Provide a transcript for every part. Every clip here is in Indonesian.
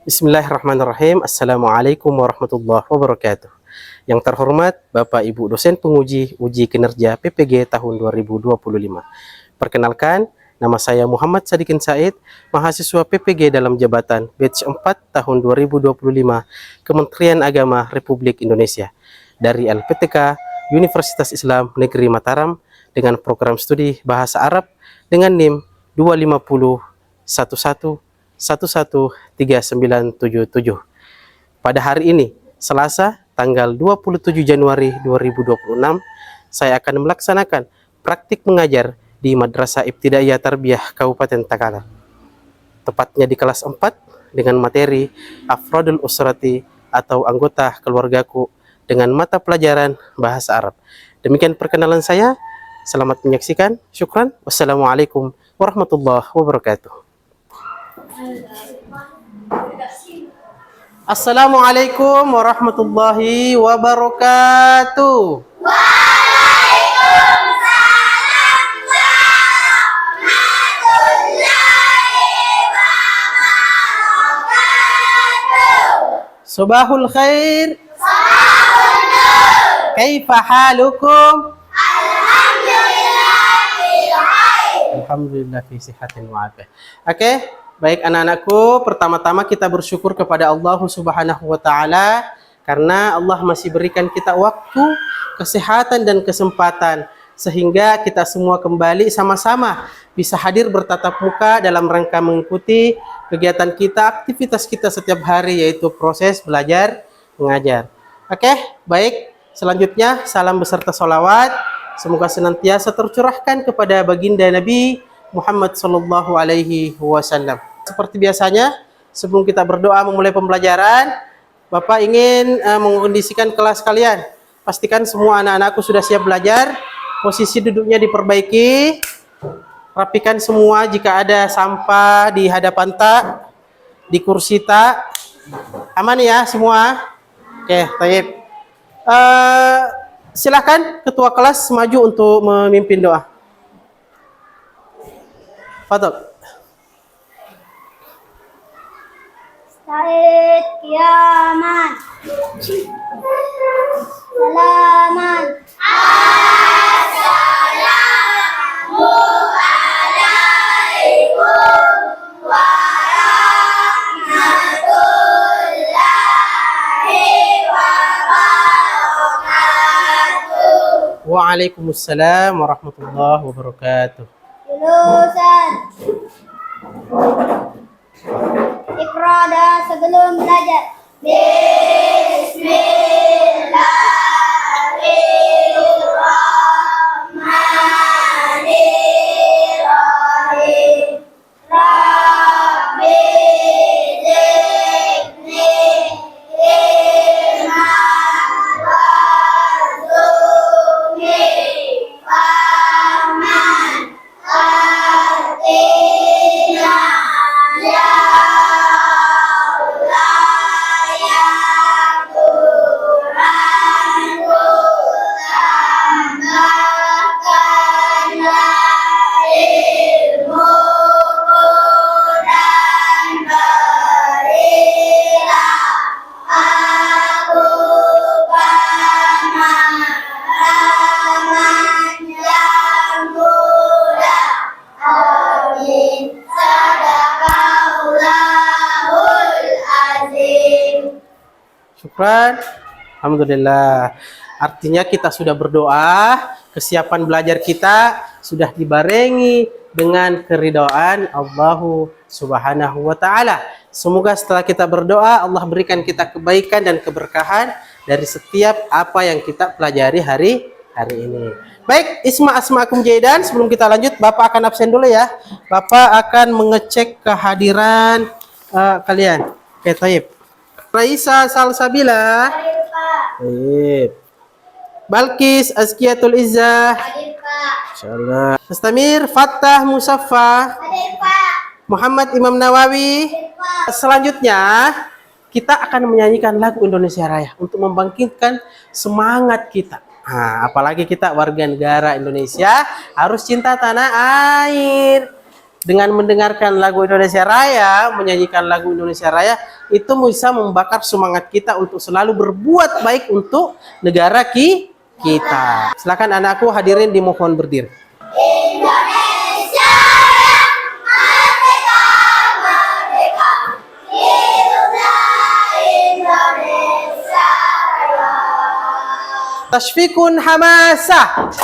Bismillahirrahmanirrahim. Assalamualaikum warahmatullahi wabarakatuh. Yang terhormat Bapak Ibu dosen penguji uji kinerja PPG tahun 2025. Perkenalkan, nama saya Muhammad Sadikin Said, mahasiswa PPG dalam jabatan batch 4 tahun 2025, Kementerian Agama Republik Indonesia, dari LPTK Universitas Islam Negeri Mataram dengan program studi Bahasa Arab dengan NIM 25011113977. Pada hari ini, Selasa, tanggal 27 Januari 2026, saya akan melaksanakan praktik mengajar di Madrasah Ibtidaiyah Tarbiyah Kabupaten Takalar. Tepatnya di kelas 4 dengan materi Afrodul Usrati atau anggota keluargaku dengan mata pelajaran Bahasa Arab. Demikian perkenalan saya. Selamat menyaksikan. Syukran. Wassalamualaikum warahmatullahi wabarakatuh. Assalamualaikum warahmatullahi wabarakatuh. Subahul khair. Kaifa halukum? Alhamdulillah fi sihatin wa afiyah. Oke, baik anak-anakku, pertama-tama kita bersyukur kepada Allah Subhanahu wa taala karena Allah masih berikan kita waktu, kesehatan dan kesempatan sehingga kita semua kembali sama-sama bisa hadir bertatap muka dalam rangka mengikuti kegiatan kita, aktivitas kita setiap hari, yaitu proses belajar mengajar. Oke, baik. Selanjutnya, salam beserta sholawat. Semoga senantiasa tercurahkan kepada baginda Nabi Muhammad Sallallahu Alaihi Wasallam. Seperti biasanya, sebelum kita berdoa memulai pembelajaran, Bapak ingin mengkondisikan kelas kalian. Pastikan semua anak-anakku sudah siap belajar. Posisi duduknya diperbaiki. Rapikan semua jika ada sampah di hadapan tak, di kursi tak. Aman ya semua? Oke, baik. Silakan ketua kelas maju untuk memimpin doa. Fadhol. Said kiaman. Salaman. Assalamu alaikum warahmatullahi wabarakatuh. Waalaikumsalam warahmatullahi wabarakatuh. Lulusan. Iqra sebelum belajar. Bismillahirrahmanirrahim. Rabbi zidni ilman warzuqni fahman artina ya Allah ya Tuhanku, tambahkanlah ilmuku dan berilah aku pemahaman yang mudah. Amin. Sadaqallahul azim. Syukran. Alhamdulillah. Artinya kita sudah berdoa, kesiapan belajar kita sudah dibarengi dengan keridhaan Allah Subhanahu wa taala. Semoga setelah kita berdoa Allah berikan kita kebaikan dan keberkahan dari setiap apa yang kita pelajari hari ini. Baik, isma asma'akum jaidan. Sebelum kita lanjut, Bapak akan absen dulu ya. Bapak akan mengecek kehadiran kalian. Oke, taib. Raisa Salsabila. Hadir Pak. Baik. Balkis Azkiyatul Izzah. Hadir Pak. Insyaallah. Mustamir Fattah Musaffa. Hadir Pak. Muhammad Imam Nawawi. Hadir Pak. Selanjutnya kita akan menyanyikan lagu Indonesia Raya untuk membangkitkan semangat kita. Apalagi kita warga negara Indonesia harus cinta tanah air. dengan mendengarkan lagu Indonesia Raya, menyanyikan lagu Indonesia Raya, itu bisa membakar semangat kita untuk selalu berbuat baik untuk negara kita. Silakan anakku hadirin dimohon berdiri. Indonesia Raya, merdeka, merdeka. Hiduplah Indonesia Raya. Tashfikun hamasah.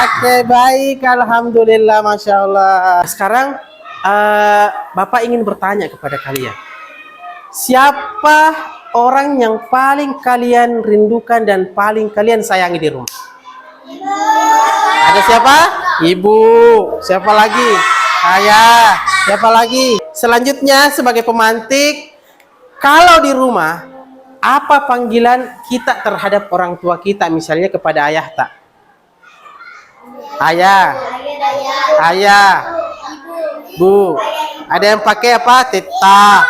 Oke, baik, alhamdulillah, masya Allah. Sekarang Bapak ingin bertanya kepada kalian, siapa orang yang paling kalian rindukan dan paling kalian sayangi di rumah? Ada siapa? Ibu. Siapa lagi? Ayah. Siapa lagi? Selanjutnya sebagai pemantik, kalau di rumah, apa panggilan kita terhadap orang tua kita, misalnya kepada ayah tak? Ayah, ayah, bu. Ada yang pakai apa? Teta.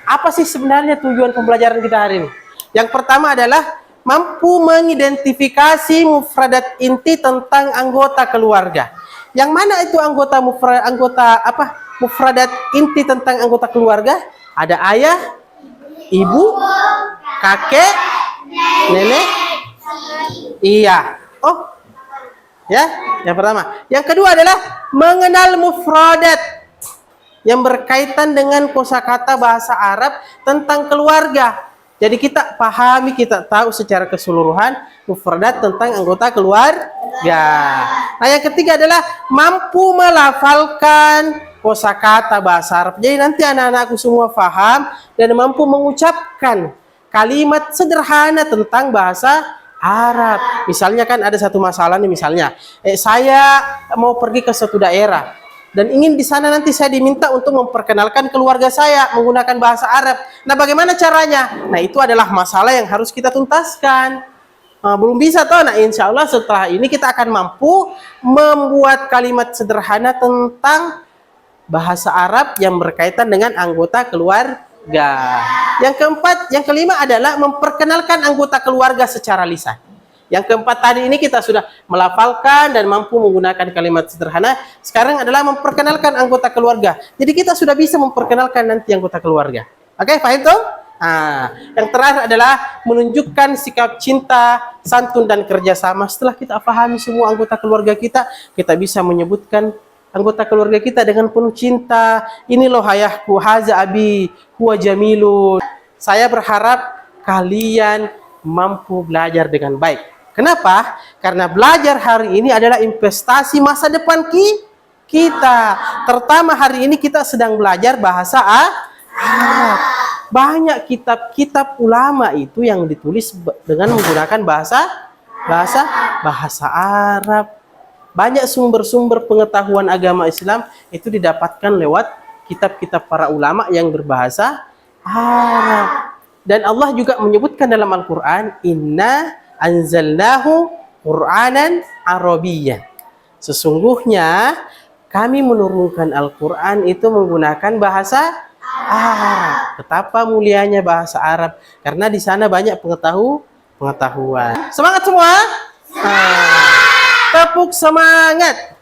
Apa sih sebenarnya tujuan pembelajaran kita hari ini? Yang pertama adalah mampu mengidentifikasi mufradat inti tentang anggota keluarga. Yang mana itu mufradat inti tentang anggota keluarga? Ada ayah, ibu, kakek, nenek. Iya. Oh. Ya, yang pertama. Yang kedua adalah mengenal mufradat yang berkaitan dengan kosakata bahasa Arab tentang keluarga. Jadi kita pahami, kita tahu secara keseluruhan mufradat tentang anggota keluarga. Nah, yang ketiga adalah mampu melafalkan kosakata bahasa Arab. Jadi nanti anak-anakku semua paham dan mampu mengucapkan kalimat sederhana tentang bahasa Arab. Misalnya kan ada satu masalah nih, misalnya saya mau pergi ke suatu daerah dan ingin di sana nanti saya diminta untuk memperkenalkan keluarga saya menggunakan bahasa Arab. Nah, bagaimana caranya? Nah, itu adalah masalah yang harus kita tuntaskan. Belum bisa toh. Nah, insya Allah setelah ini kita akan mampu membuat kalimat sederhana tentang bahasa Arab yang berkaitan dengan anggota keluarga. Yang kelima adalah memperkenalkan anggota keluarga secara lisan. Yang keempat tadi ini kita sudah melafalkan dan mampu menggunakan kalimat sederhana. Sekarang adalah memperkenalkan anggota keluarga. Jadi kita sudah bisa memperkenalkan nanti anggota keluarga. Oke, paham tuh? Yang terakhir adalah menunjukkan sikap cinta, santun dan kerjasama. Setelah kita pahami semua anggota keluarga kita bisa menyebutkan anggota keluarga kita dengan penuh cinta. Ini loh ayahku, haza abi, huwa jamilun. Saya berharap kalian mampu belajar dengan baik. Kenapa? Karena belajar hari ini adalah investasi masa depan kita. Terutama hari ini kita sedang belajar bahasa Arab. Banyak kitab-kitab ulama itu yang ditulis dengan menggunakan bahasa Arab. Banyak sumber-sumber pengetahuan agama Islam itu didapatkan lewat kitab-kitab para ulama yang berbahasa Arab. Dan Allah juga menyebutkan dalam Al-Quran, Inna anzalnahu Qur'anan Arabiyyan. Sesungguhnya kami menurunkan Al-Quran itu menggunakan bahasa Arab. Betapa mulianya bahasa Arab, karena di sana banyak pengetahuan. Semangat semua! Tepuk semangat.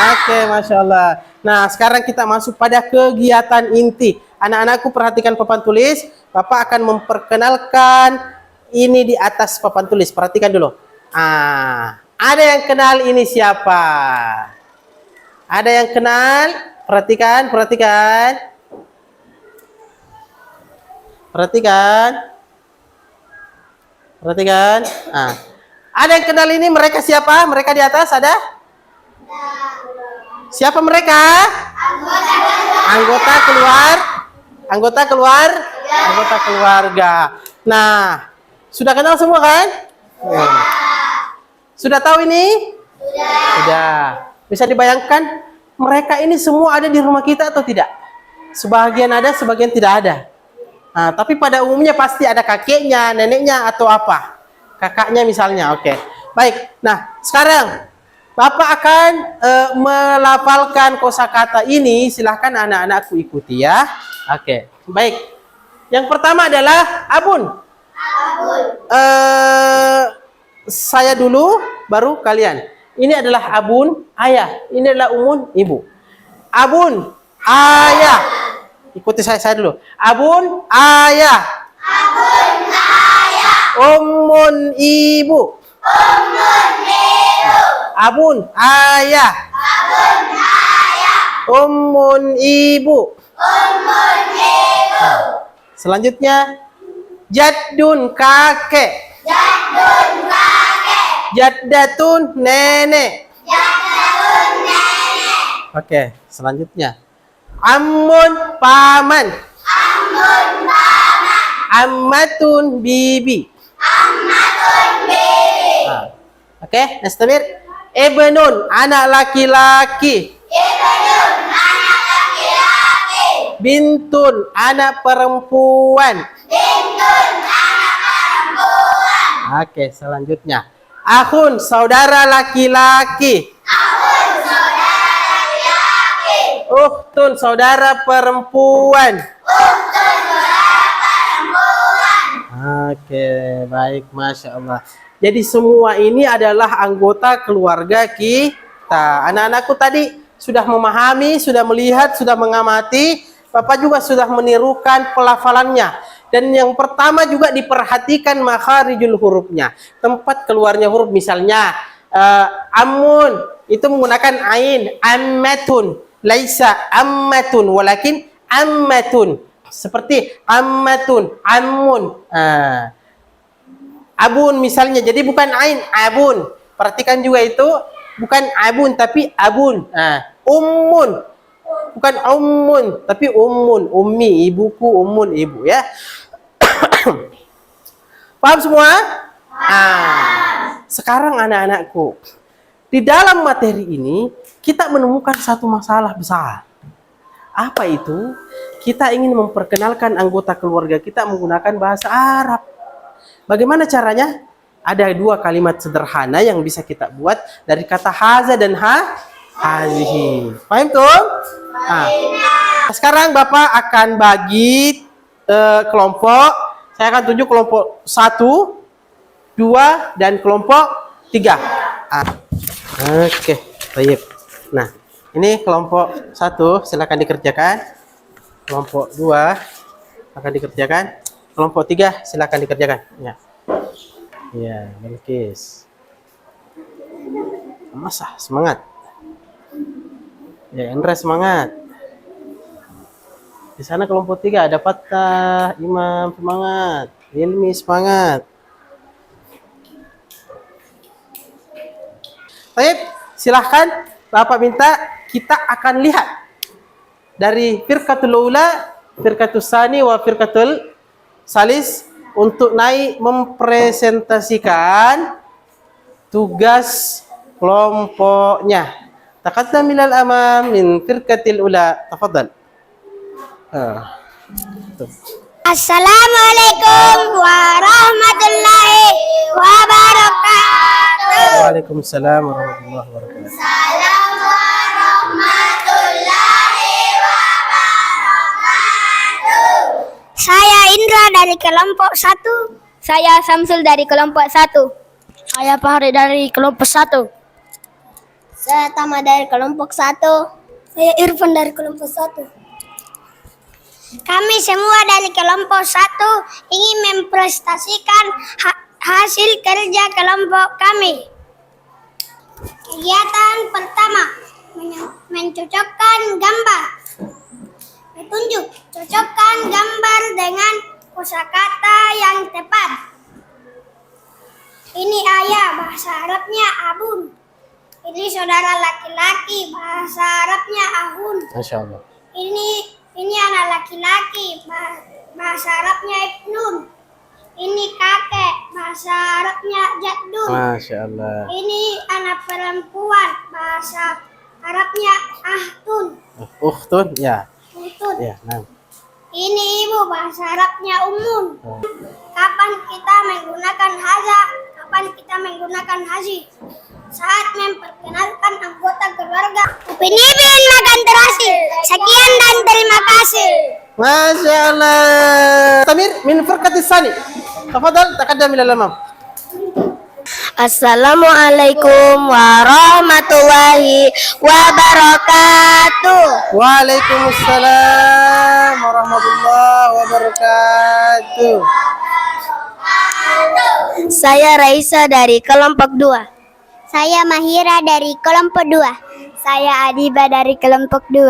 Oke, masya Allah. Nah, sekarang kita masuk pada kegiatan inti. Anak-anakku perhatikan papan tulis. Bapak akan memperkenalkan ini di atas papan tulis. Perhatikan dulu. Ada yang kenal ini siapa? Ada yang kenal? Perhatikan. Ada yang kenal ini, mereka siapa? Mereka di atas ada? Siapa mereka? Anggota keluarga. Nah, sudah kenal semua kan? Sudah tahu ini? Sudah. Bisa dibayangkan mereka ini semua ada di rumah kita atau tidak? Sebagian ada, sebagian tidak ada. Tapi pada umumnya pasti ada kakeknya, neneknya, atau apa? Kakaknya misalnya, oke. Baik, nah sekarang Bapak akan melafalkan kosakata ini. Silahkan anak-anakku ikuti ya. Oke, baik. Yang pertama adalah abun. Saya dulu, baru kalian. Ini adalah abun, ayah. Ini adalah umun, ibu. Abun, ayah. Ikuti saya dulu. Abun, ayah. Abun ayah. Umun, ibu. Umun ibu. Abun, ayah. Abun ayah. Umun, ibu. Umun ibu. Selanjutnya, jaddun, kakek. Jadun kakek. Jaddatun, nenek. Jadun nenek. Oke, selanjutnya. Ammun, paman. Amun paman. Ammatun, bibi. Ammatun bibi. Oke, nastabir. Ibnun, anak laki-laki. Ibnun anak laki-laki. Bintun, anak perempuan. Bintun anak perempuan. Oke, selanjutnya. Akhun, saudara laki-laki. Ahun saudara laki-laki. Ukhtun, saudara perempuan. Uktun saudara perempuan. Oke, baik, Masya Allah. Jadi semua ini adalah anggota keluarga kita. Anak-anakku tadi sudah memahami, sudah melihat, sudah mengamati. Bapak juga sudah menirukan pelafalannya. Dan yang pertama juga diperhatikan makharijul hurufnya. Tempat keluarnya huruf, misalnya amun itu menggunakan ain, ammatun, laisa ammatun, walakin ammatun. Seperti ammatun, amun. Abun misalnya, jadi bukan ain, abun. Perhatikan juga itu bukan abun tapi abun. Ummun, bukan ummun tapi ummun, ummi, ibuku, ummun, ibu ya. Paham semua? Sekarang anak-anakku, di dalam materi ini kita menemukan satu masalah besar. Apa itu? Kita ingin memperkenalkan anggota keluarga kita menggunakan bahasa Arab. Bagaimana caranya? Ada dua kalimat sederhana yang bisa kita buat dari kata haza dan hazihi. Paham tuh? Sekarang Bapak akan bagi kelompok. Saya akan tunjuk kelompok 1, 2, dan kelompok 3. Oke, baik. Nah, ini kelompok 1 silakan dikerjakan. Kelompok 2 akan dikerjakan. Kelompok 3 silakan dikerjakan. Ya. Ya, Bilqis. Masa semangat. Ya, Endra semangat. Di sana kelompok 3 ada Fattah, Imam semangat, Ilmi semangat. Baik, silahkan Bapak minta kita akan lihat dari firqatul ula, firqatul sani, wa firqatul salis untuk naik mempresentasikan tugas kelompoknya. Taqaddam ilal amam min firqatil ula. Tafadhal. Assalamualaikum warahmatullahi wabarakatuh. Waalaikumsalam warahmatullahi wabarakatuh. Salam warahmatullahi wabarakatuh. Saya Indra dari kelompok 1. Saya Samsul dari kelompok 1. Saya Fahri dari kelompok 1. Saya Tama dari kelompok 1. Saya Irfan dari kelompok 1. Kami semua dari kelompok 1 ingin mempresentasikan hasil kerja kelompok kami. Kegiatan pertama, mencocokkan gambar. Petunjuk, cocokkan gambar dengan kosakata yang tepat. Ini ayah, bahasa Arabnya abun. Ini saudara laki-laki, bahasa Arabnya ahun. Masya Allah. Ini anak laki-laki, bahasa Arabnya ibnun. Ini kakek, bahasa Arabnya jaddun. Masya Allah. Ini anak perempuan, bahasa Arabnya ahtun. Ukhtun, ya. Uhtun. Ya, nah. Ini ibu, bahasa Arabnya ummun. Kapan kita menggunakan haza? Kapan kita menggunakan hazi? Saat memperkenalkan anggota keluarga. Upin Ipin makan terasi. Sekian dan terima kasih. ما شاء الله. سمير من فرقة الثاني. تفضل تقدم إلى الأمام. Assalamualaikum warahmatullahi wabarakatuh. Waalaikumsalam warahmatullahi wabarakatuh. Saya Raisa dari kelompok 2. Saya Mahira dari kelompok 2. Saya Adiba dari kelompok 2.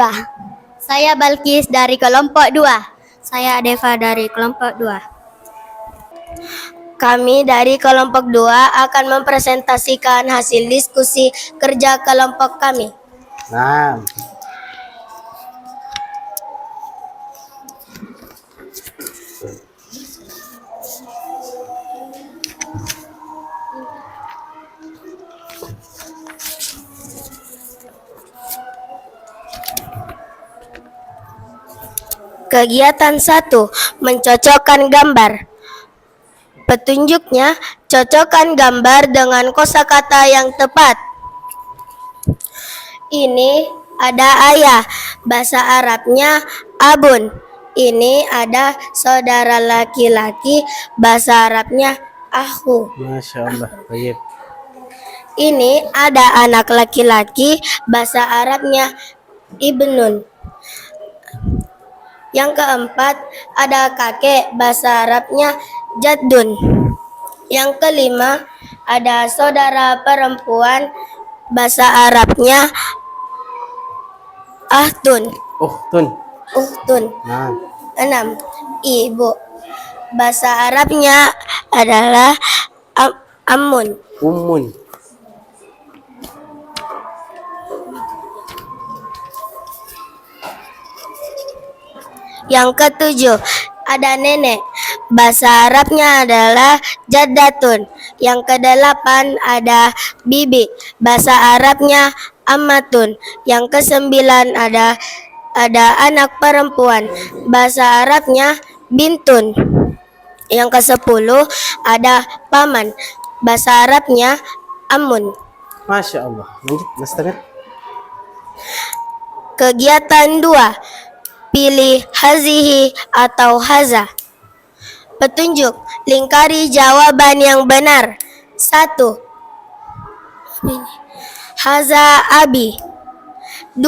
Saya Balkis dari kelompok 2. Saya Deva dari kelompok 2. Kami dari kelompok 2 akan mempresentasikan hasil diskusi kerja kelompok kami. Nah, Kegiatan 1. Mencocokkan gambar. Petunjuknya, cocokkan gambar dengan kosakata yang tepat. Ini ada ayah, bahasa Arabnya abun. Ini ada saudara laki-laki, bahasa Arabnya akhu. Masya Allah. Baik. Ini ada anak laki-laki, bahasa Arabnya ibnun. Yang keempat, ada kakek, bahasa Arabnya jaddun. Yang kelima, ada saudara perempuan, bahasa Arabnya ahtun. Tun. Uhtun. Nah, 6. Ibu, bahasa Arabnya adalah ammun. Ummun. Yang ketujuh, ada nenek. Bahasa Arabnya adalah jaddatun. Yang kedelapan ada bibi. Bahasa Arabnya ammatun. Yang kesembilan ada anak perempuan. Bahasa Arabnya bintun. Yang kesepuluh ada paman. Bahasa Arabnya amun. Masya Allah. Lanjut, Mas Tamir. Kegiatan 2. Pilih hazihi atau haza. Petunjuk, lingkari jawaban yang benar. 1. Haza abi. 2.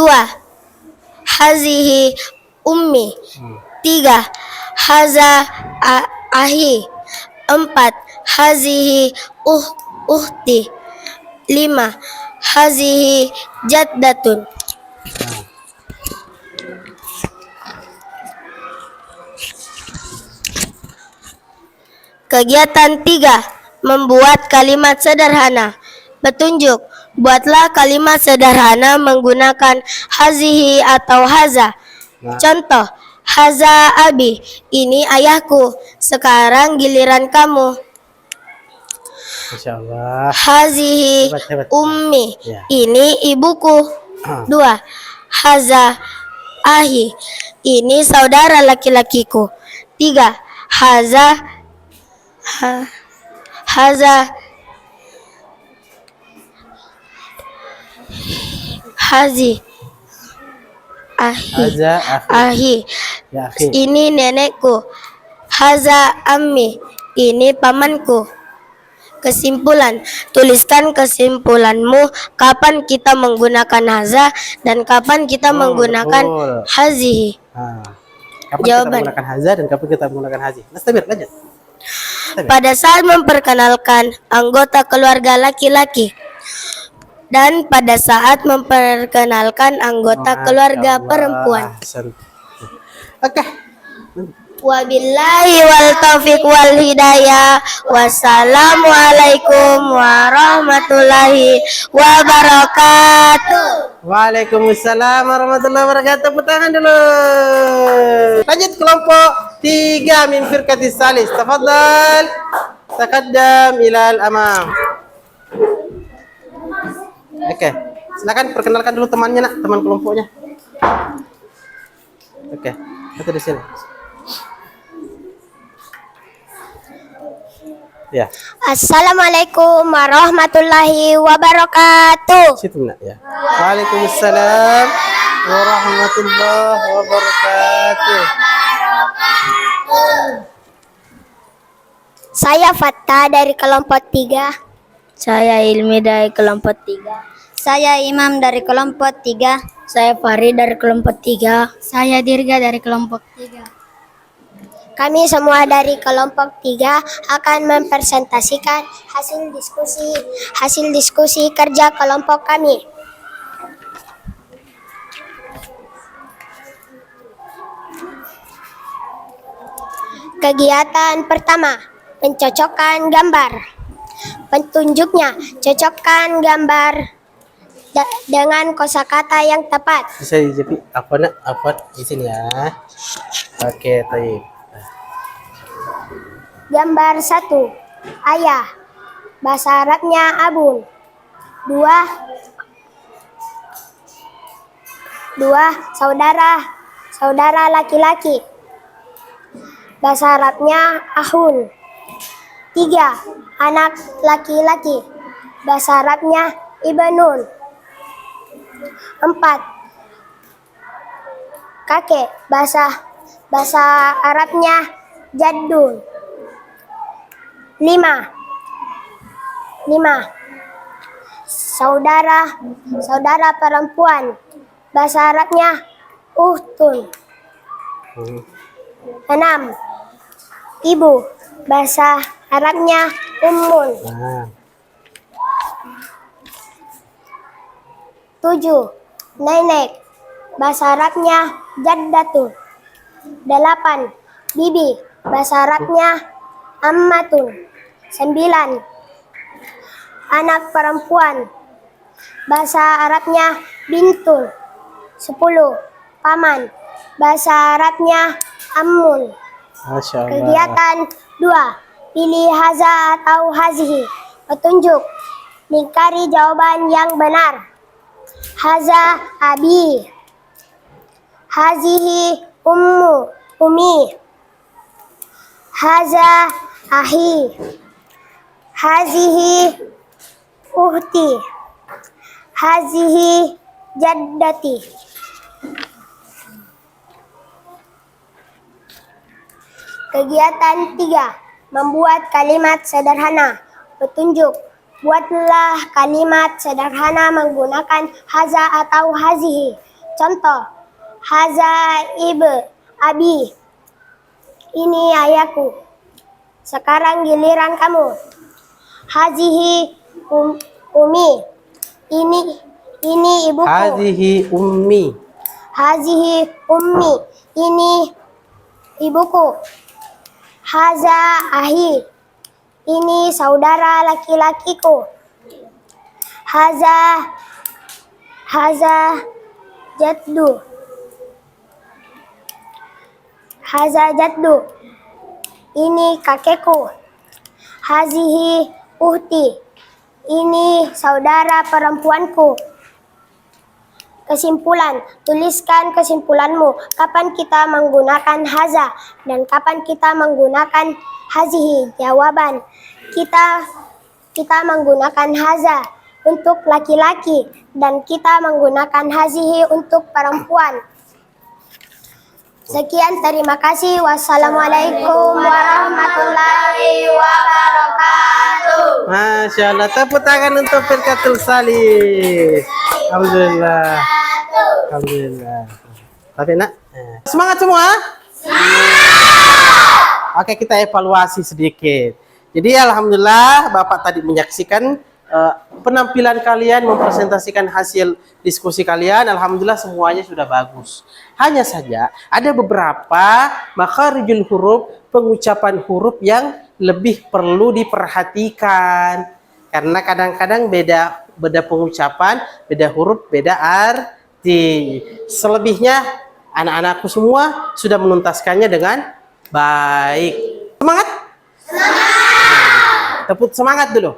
Hazihi ummi. 3. Haza ahi. 4. Hazihi uhti. 5. Hazihi jaddatun. Kegiatan 3. Membuat kalimat sederhana. Petunjuk, buatlah kalimat sederhana menggunakan hazihi atau haza. Nah. Contoh, haza abi, ini ayahku. Sekarang giliran kamu. Masya Allah. Hazihi Hebat. ummi, Ya. ini ibuku. 2. Haza ahi, ini saudara laki-lakiku. 3. Haza hazi ahi. Haza Ahi, ya akhi. ini nenekku. Haza ammi, ini pamanku. Kesimpulan, tuliskan kesimpulanmu kapan kita menggunakan haza dan kapan kita menggunakan betul. hazihi. Nah, kapan Jawaban. kita menggunakan haza dan kapan kita menggunakan hazi? Mas Tamir, lanjut. Pada saat memperkenalkan anggota keluarga laki-laki dan pada saat memperkenalkan anggota Masya keluarga Allah. perempuan. Ahsan. Oke. Wabillahi wal taufiq wal hidayah. Wassalamualaikum warahmatullahi wabarakatuh. Waalaikumsalam warahmatullahi wabarakatuh. Tepuk tangan dulu. Lanjut kelompok 3 min firqatis salis. Tafadhal. Taqaddam ila al-amam. Oke. Silakan perkenalkan dulu temannya, Nak, teman kelompoknya. Oke. Satu di sini. Ya, Assalamualaikum warahmatullahi wabarakatuh. situ Nak ya. Waalaikumsalam warahmatullahi wabarakatuh. Saya Fatta dari kelompok 3. Saya Ilmi dari kelompok 3. Saya Imam dari kelompok 3. Saya Farid dari kelompok 3. Saya Dirga dari kelompok 3. Kami semua dari kelompok 3 akan mempresentasikan hasil diskusi kerja kelompok kami. Kegiatan pertama, pencocokan gambar. Petunjuknya, cocokkan gambar dengan kosakata yang tepat. Bisa dijepit apa nak? Apa di sini ya? Oke, baik. Gambar 1, ayah. Bahasa Arabnya abun. 2, saudara laki-laki. Bahasa Arabnya ahun. 3, anak laki-laki. Bahasa Arabnya ibnun. 4, kakek. Bahasa Arabnya jaddun. 5, saudara perempuan. Bahasa Arabnya uhtun. 6, ibu. Bahasa Arabnya ummun. Nah, 7, nenek. Bahasa Arabnya jaddatun. 8, bibi. Bahasa Arabnya ammatun. 9, anak perempuan. Bahasa Arabnya bintun. 10, paman. Bahasa Arabnya ammun. Masya Allah. Kegiatan 2, pilih haza atau hazihi. Petunjuk, lingkari jawaban yang benar. Haza abi. Hazihi ummi. Haza ahi. Hazihi uhti. Hazihi jaddati. Kegiatan 3, membuat kalimat sederhana. Petunjuk, buatlah kalimat sederhana menggunakan haza atau hazihi. Contoh, haza abi. Ini ayahku. Sekarang giliran kamu. Hazihi ummi. Ini ibuku. Hadhihi ummi. Hazihi ummi. Ini ibuku. Haza ahi. Ini saudara laki-lakiku. Haza jaddu. Haza jaddu. Ini kakekku. Hazihi uhti. Ini saudara perempuanku. Kesimpulan, tuliskan kesimpulanmu. Kapan kita menggunakan haza dan kapan kita menggunakan hazihi? Jawaban, kita menggunakan haza untuk laki-laki dan kita menggunakan hazihi untuk perempuan. Sekian, terima kasih. Wassalamualaikum warahmatullahi wabarakatuh. Masya Allah. Tepuk tangan untuk Firqatul Salih. Alhamdulillah. Alhamdulillah. Tapi nak, semangat semua. Oke, kita evaluasi sedikit. Jadi alhamdulillah Bapak tadi menyaksikan penampilan kalian, mempresentasikan hasil diskusi kalian. Alhamdulillah semuanya sudah bagus. Hanya saja ada beberapa makharijul huruf, pengucapan huruf yang lebih perlu diperhatikan. Karena kadang-kadang beda pengucapan, beda huruf, beda arti. Selebihnya anak-anakku semua sudah menuntaskannya dengan baik. Semangat? Semangat! Tepuk semangat dulu.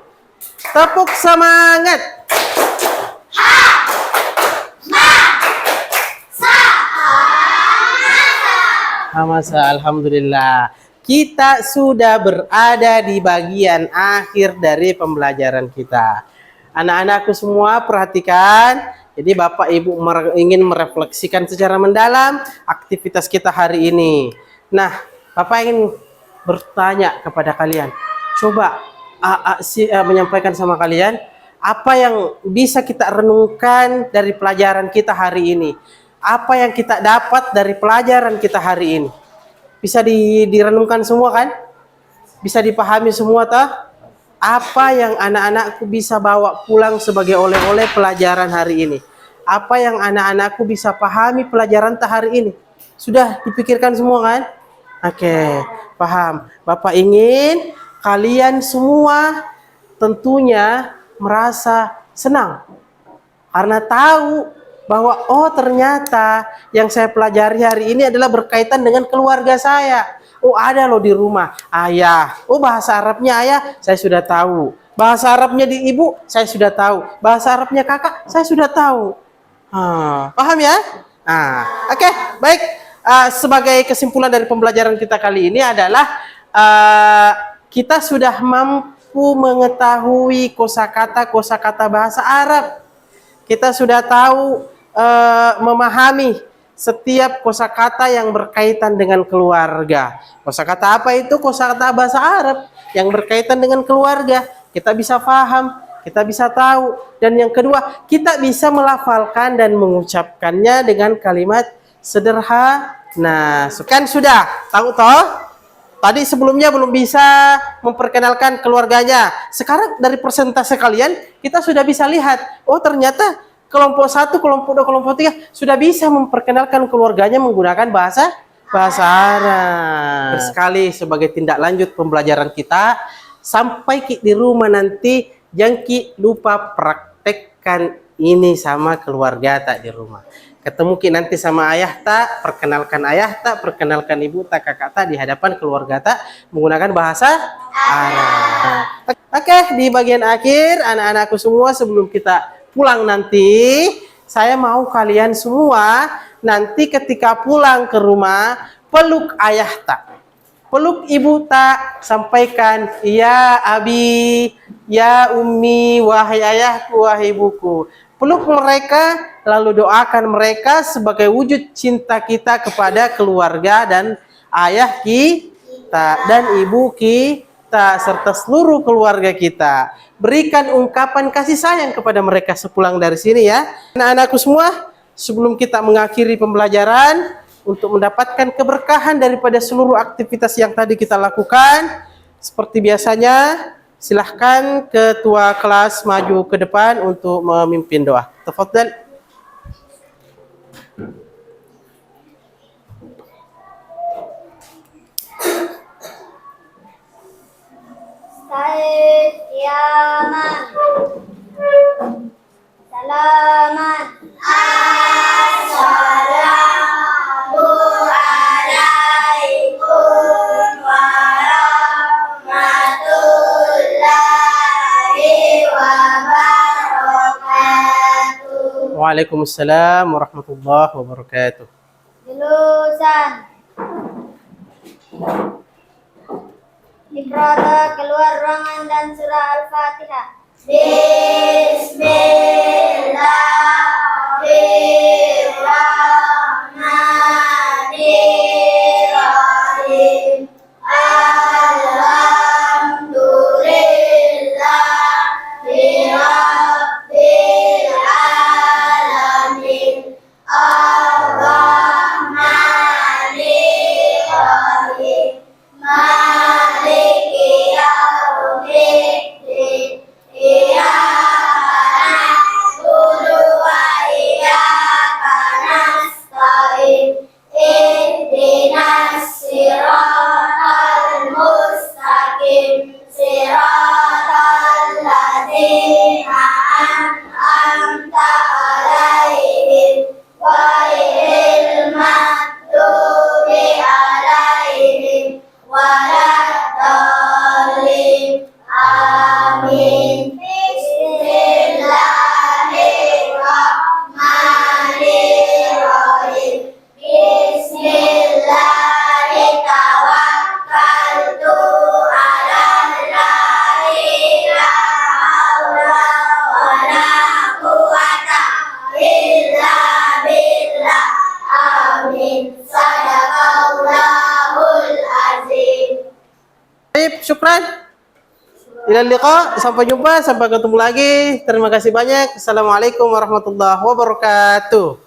Tepuk semangat. Masa alhamdulillah kita sudah berada di bagian akhir dari pembelajaran kita. Anak-anakku semua perhatikan. Jadi Bapak Ibu ingin merefleksikan secara mendalam aktivitas kita hari ini. Nah, Bapak ingin bertanya kepada kalian. Coba menyampaikan sama kalian apa yang bisa kita renungkan dari pelajaran kita hari ini. Apa yang kita dapat dari pelajaran kita hari ini. Bisa direnungkan semua kan? Bisa dipahami semua tak? Apa yang anak-anakku bisa bawa pulang sebagai oleh-oleh pelajaran hari ini? Apa yang anak-anakku bisa pahami pelajaran hari ini? Sudah dipikirkan semua kan? Oke, paham. Bapak ingin kalian semua tentunya merasa senang. Karena tahu bahwa oh ternyata yang saya pelajari hari ini adalah berkaitan dengan keluarga saya. Oh ada loh di rumah ayah. Oh bahasa Arabnya ayah saya sudah tahu. Bahasa Arabnya di ibu saya sudah tahu. Bahasa Arabnya kakak saya sudah tahu. Paham ya? Oke, baik. Sebagai kesimpulan dari pembelajaran kita kali ini adalah kita sudah mampu mengetahui kosakata bahasa Arab. Kita sudah tahu memahami setiap kosakata yang berkaitan dengan keluarga. Kosakata apa itu? Kosakata bahasa Arab yang berkaitan dengan keluarga. Kita bisa paham, kita bisa tahu. Dan yang kedua, kita bisa melafalkan dan mengucapkannya dengan kalimat sederhana. Kan sudah tahu toh? Tadi sebelumnya belum bisa memperkenalkan keluarganya. Sekarang dari persentase kalian, kita sudah bisa lihat. Oh ternyata kelompok 1, kelompok 2, kelompok 3 sudah bisa memperkenalkan keluarganya menggunakan bahasa Arab. Sekali sebagai tindak lanjut pembelajaran kita, sampai di rumah nanti jangan lupa praktekkan ini sama keluarga tak di rumah. Ketemu nanti sama ayah tak, perkenalkan ibu tak, kakak tak di hadapan keluarga tak menggunakan bahasa Arab. Oke, di bagian akhir anak-anakku semua sebelum kita pulang nanti, saya mau kalian semua nanti ketika pulang ke rumah peluk ayah tak, peluk ibu tak, sampaikan ya abi, ya ummi, wahai ayahku, wahai ibuku. Peluk mereka, lalu doakan mereka sebagai wujud cinta kita kepada keluarga dan ayah kita dan ibu kita serta seluruh keluarga kita. Berikan ungkapan kasih sayang kepada mereka sepulang dari sini ya. Anak-anakku semua, sebelum kita mengakhiri pembelajaran untuk mendapatkan keberkahan daripada seluruh aktivitas yang tadi kita lakukan, seperti biasanya silahkan ketua kelas maju ke depan untuk memimpin doa. Tafadhal. Yaman. Salaman. Assalamu alaikum warahmatullahi wabarakatuh. Waalaikumsalam warahmatullahi wabarakatuh. Jurusan Iqra, keluar ruangan dan surah Al-Fatihah. Bismillahirrahmanirrahim. Alhamdulillahirabbil alamin. Ar-Rahmanirrahim. Maliki yaumiddin. Iyyaka syukran. Ilal liqa, sampai jumpa, sampai ketemu lagi. Terima kasih banyak. Assalamualaikum warahmatullahi wabarakatuh.